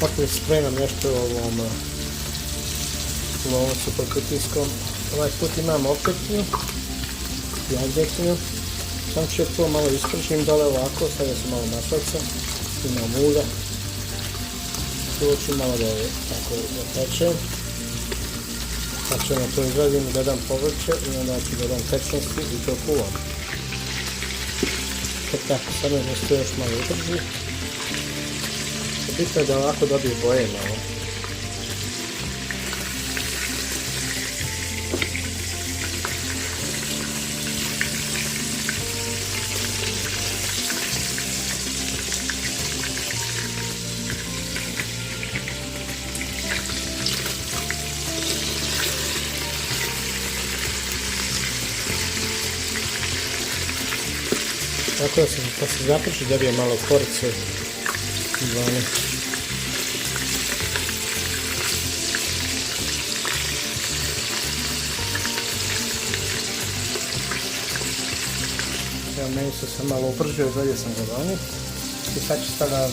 Opet spremam nešto u ovom loncu pod pritiskom. Ovaj put imam opeknju, jagnjetinu. Sam ću to malo ispržim dole ovako, stavio sam malo maslaca, imam ulja. To ću malo da je tako da pečem. Pa ćemo to izradim, dodam povrće i onda ću dodam tečnosti i to kuvam. Tako, samo da se to još malo ubrži. Bitno je da ovako dobije boje malo. Tako da se, pa se zaprši dobije malo korice zvane. Evo, meso sam malo upržio, izvadio sam ga vani. I sad ću stavljam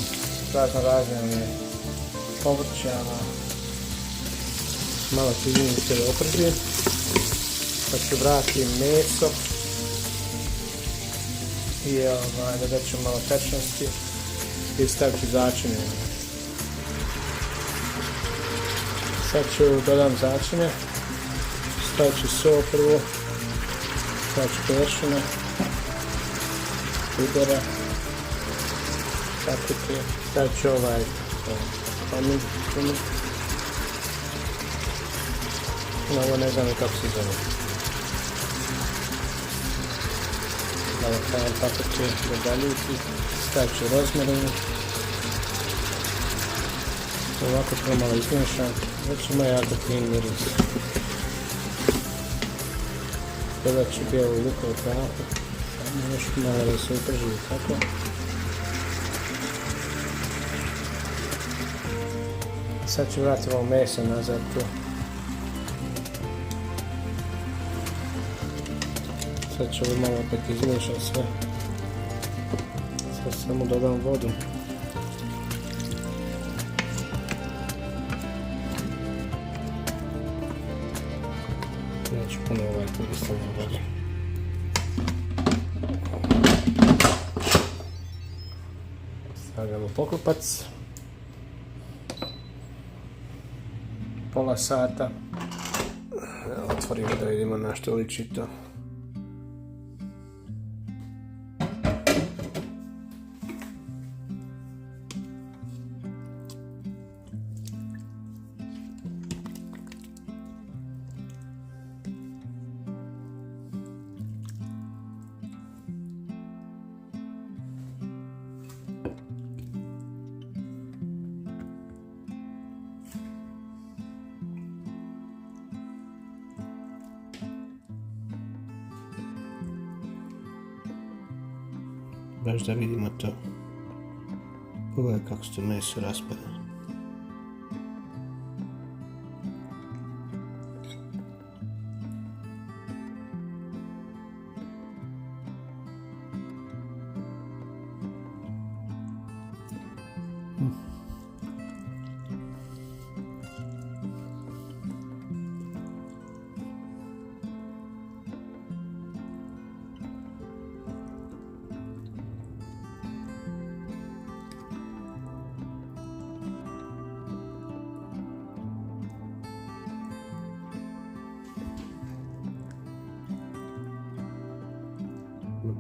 razne povrća, malo ću izviniti da upržim. Pa ću vratiti meso. I dodat ću malo tečnosti i stavit ću začine. Sad ću dodam začine, stavit ću sol prvo, stavit ću peršina, bibera, paprike, stavit ću kumin. Ovo ne znam kako se zove. Malo kajan paprike dodaljiti, stavit ću rozmarinu. Ovako to malo izmiješam, već ima jako fin miris. Dodat ću bijelu lukovu prahu, samo još malo da se uprži tako. Sad ću vratiti ovo meso nazad tu. Sad ću ovo malo opet izmiješati sve. Sad samo dodam vodu. Neću puno koristiti vode. Stavljamo poklopac. Pola sata. Otvorimo da vidimo na što liči to. Baš da vidimo to. Pogledaj kako se to meso raspada.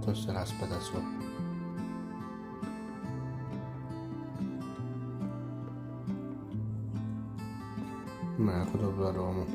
To se raspada svo. Ima jako dobru aromu.